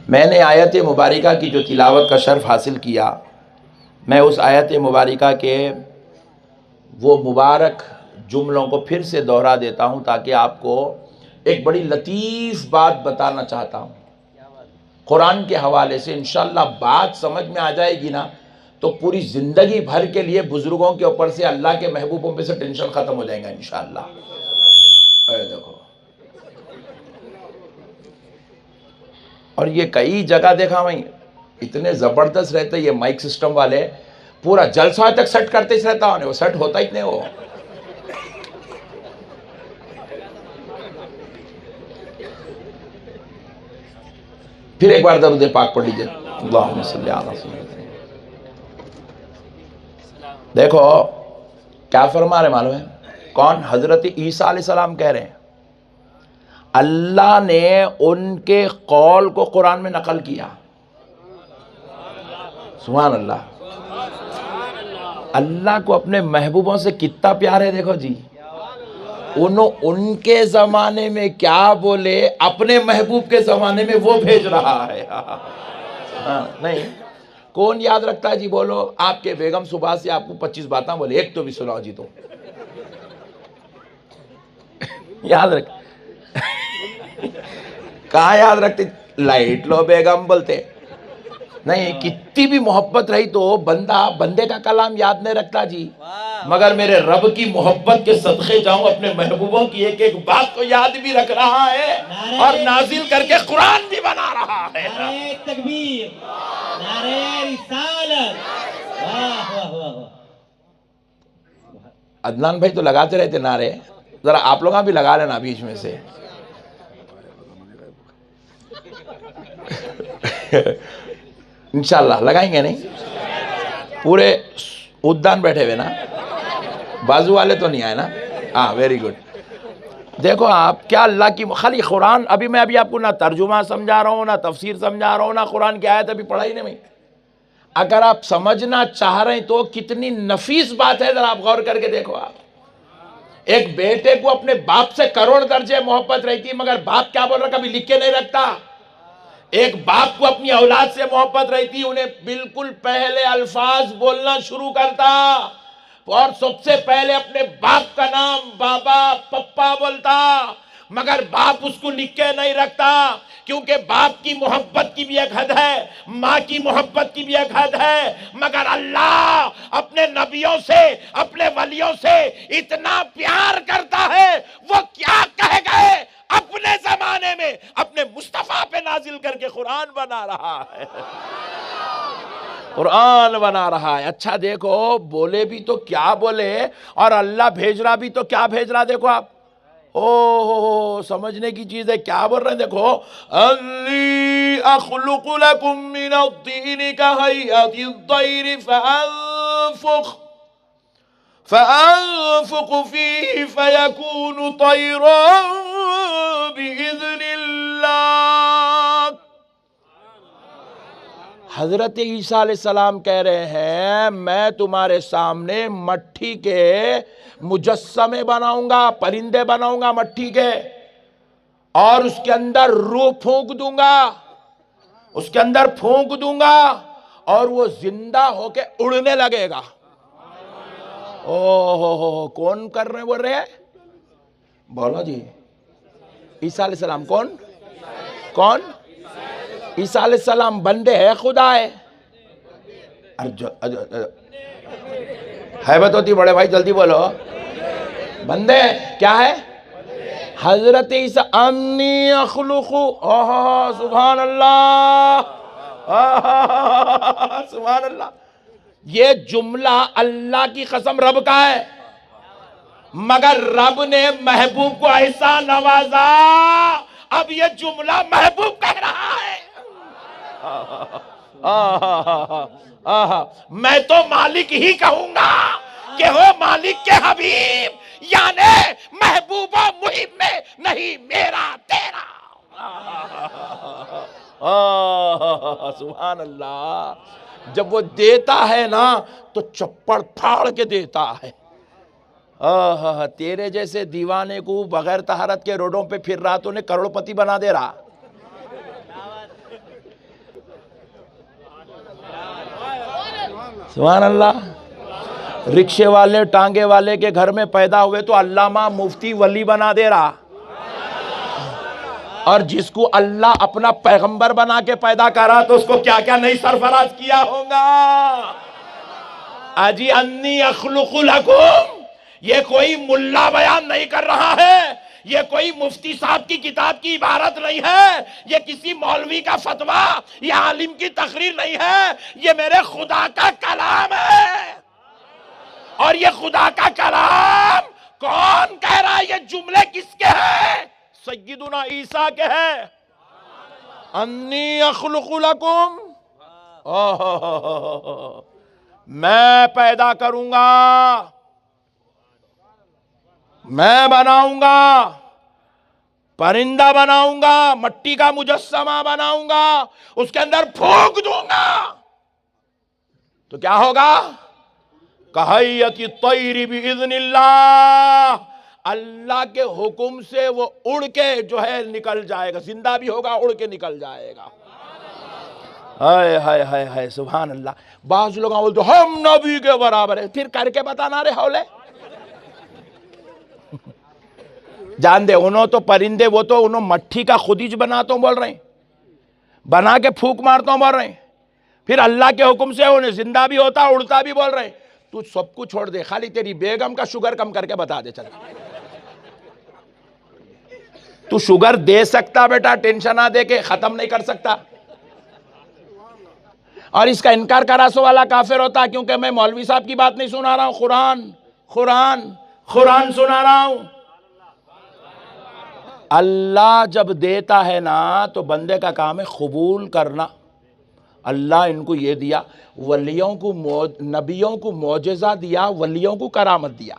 میں نے آیت مبارکہ کی جو تلاوت کا شرف حاصل کیا، میں اس آیت مبارکہ کے وہ مبارک جملوں کو پھر سے دوہرا دیتا ہوں تاکہ آپ کو ایک بڑی لطیف بات بتانا چاہتا ہوں قرآن کے حوالے سے۔ انشاءاللہ بات سمجھ میں آ جائے گی نا تو پوری زندگی بھر کے لیے بزرگوں کے اوپر سے، اللہ کے محبوبوں پہ سے ٹینشن ختم ہو جائے گا انشاءاللہ۔ اے دیکھو، اور یہ کئی جگہ دیکھا میں، اتنے زبردست رہتے یہ مائک سسٹم والے، پورا جلسہ تک سیٹ کرتے ہی رہتا انہیں، وہ سیٹ ہوتا ہی نہیں وہ۔ پھر ایک بار درود پاک پڑھ لیجئے، اللہم صلی علی سیدنا۔ دیکھو کیا فرما رہے معلوم ہے؟ کون؟ حضرت عیسیٰ علیہ السلام کہہ رہے ہیں اللہ نے ان کے قول کو قرآن میں نقل کیا۔ سبحان اللہ۔ اللہ کو اپنے محبوبوں سے کتنا پیار ہے، دیکھو جی، ان کے زمانے میں کیا بولے اپنے محبوب کے زمانے میں وہ بھیج رہا ہے۔ نہیں کون یاد رکھتا ہے جی؟ بولو، آپ کے بیگم صبح سے آپ کو 25 باتیں بولے، ایک تو بھی سناؤ جی، تو یاد رکھ کہاں یاد رکھتے؟ لائٹ لو بیگم بولتے نہیں، کتنی بھی محبت رہی تو بندے کا کلام یاد نہیں رکھتا جی، مگر میرے رب کی محبت کے صدقے جاؤں اپنے محبوبوں کی ایک ایک بات کو یاد بھی رکھ رہا ہے اور نازل کر کے قرآن بھی بنا رہا ہے۔ نعرہ تکبیر، نعرہ رسالت، واہ واہ واہ۔ عدنان بھائی تو لگاتے رہتے نعرے، ذرا آپ لوگاں بھی لگا لینا بیچ میں سے۔ انشاءاللہ لگائیں گے نہیں؟ پورے ادان بیٹھے ہوئے نا، بازو والے تو نہیں آئے نا؟ ہاں ویری گڈ۔ دیکھو آپ کیا اللہ کی خالی قرآن، ابھی میں آپ کو نہ ترجمہ سمجھا رہا ہوں نہ تفسیر سمجھا رہا ہوں نہ قرآن کی آیت ابھی پڑھائی نہیں میں۔ اگر آپ سمجھنا چاہ رہے ہیں تو کتنی نفیس بات ہے، ذرا آپ غور کر کے دیکھو۔ آپ ایک بیٹے کو اپنے باپ سے کروڑ درجے محبت رہتی، مگر باپ کیا بول رہا کبھی لکھ کے نہیں رکھتا۔ ایک باپ کو اپنی اولاد سے محبت رہتی، انہیں بالکل پہلے الفاظ بولنا شروع کرتا اور سب سے پہلے اپنے باپ کا نام بابا پپا بولتا، مگر باپ اس کو لکھ کے نہیں رکھتا، کیونکہ باپ کی محبت کی بھی ایک حد ہے، ماں کی محبت کی بھی ایک حد ہے، مگر اللہ اپنے نبیوں سے، اپنے ولیوں سے اتنا پیار کرتا ہے، وہ کیا کہہ گئے اپنے زمانے میں اپنے مصطفیٰ پہ نازل کر کے قرآن بنا رہا ہے۔ قرآن بنا رہا ہے۔ اچھا دیکھو، بولے بھی تو کیا بولے، اور اللہ بھیج رہا بھی تو کیا بھیج رہا، دیکھو آپ، سمجھنے کی چیز ہے۔ کیا بول رہے ہیں؟ دیکھو، انی اخلق لکم من الطین کہیئۃ الطیر فأنفق فیہ فیکون طیرا بإذن اللہ۔ حضرت عیسیٰ علیہ السلام کہہ رہے ہیں میں تمہارے سامنے مٹی کے مجسمے بناؤں گا، پرندے بناؤں گا مٹی کے، اور اس کے اندر روح پھونک دوں گا، اس کے اندر پھونک دوں گا اور وہ زندہ ہو کے اڑنے لگے گا۔ کون کر رہے بول رہے ہیں؟ بولو جی، عیسیٰ علیہ السلام۔ کون؟ عیسیٰ علیہ السلام بندے ہے خدا ہے؟ حیبت ہوتی بڑے بھائی، جلدی بولو، بندے کیا ہے؟ حضرت عیسیٰ انی اخلق، سبحان اللہ، سبحان اللہ۔ یہ جملہ اللہ کی قسم رب کا ہے، مگر رب نے محبوب کو ایسا نوازا، اب یہ جملہ محبوب کہہ رہا ہے۔ میں تو مالک ہی کہوں گا کہ ہو مالک کے حبیب، یعنی محبوب و محب میں نہیں میرا تیرا۔ سبحان اللہ۔ جب وہ دیتا ہے نا تو چپڑ پھاڑ کے دیتا ہے۔ تیرے جیسے دیوانے کو بغیر طہارت کے روڈوں پہ پھر رہا تو نے کروڑ پتی بنا دے رہا۔ سبحان اللہ. رکشے والے ٹانگے والے کے گھر میں پیدا ہوئے تو علامہ مفتی ولی بنا دے رہا, اور جس کو اللہ اپنا پیغمبر بنا کے پیدا کرا تو اس کو کیا کیا نہیں سرفراز کیا ہوگا. اجی انی اخلق لکم, یہ کوئی ملا بیان نہیں کر رہا ہے, یہ کوئی مفتی صاحب کی کتاب کی عبارت نہیں ہے, یہ کسی مولوی کا فتویٰ یا عالم کی تقریر نہیں ہے, یہ میرے خدا کا کلام ہے. اور یہ خدا کا کلام کون کہہ رہا ہے؟ یہ جملے کس کے ہیں؟ سیدنا عیسیٰ کے ہیں. انی اخلق لکم, میں پیدا کروں گا, میں بناؤں گا, پرندہ بناؤں گا, مٹی کا مجسمہ بناؤں گا, اس کے اندر پھونک دوں گا تو کیا ہوگا؟ کہیت الطیر باذن اللہ, اللہ کے حکم سے وہ اڑ کے جو ہے نکل جائے گا, زندہ بھی ہوگا, اڑ کے نکل جائے گا. ہائے ہائے ہائے ہائے سبحان اللہ. بعض لوگ بولتے ہم نبی کے برابر ہیں, پھر کر کے بتانا رہے ہولے. جان دے انہوں تو پرندے, وہ تو انہوں مٹھی کا خودیج بناتا ہوں بول رہے ہیں, بنا کے پھونک مارتا ہوں بول رہے ہیں, پھر اللہ کے حکم سے انہیں زندہ بھی ہوتا اڑتا بھی بول رہے ہیں. تو سب کو چھوڑ دے, خالی تیری بیگم کا شوگر کم کر کے بتا دے. چل تو شوگر دے سکتا بیٹا, ٹینشن نہ دے کے ختم نہیں کر سکتا. اور اس کا انکار کراسو والا کافر ہوتا, کیونکہ میں مولوی صاحب کی بات نہیں سنا رہا ہوں, قرآن سنا رہا ہوں. اللہ جب دیتا ہے نا تو بندے کا کام ہے قبول کرنا. اللہ ان کو یہ دیا, ولیوں کو نبیوں کو معجزہ دیا, ولیوں کو کرامت دیا.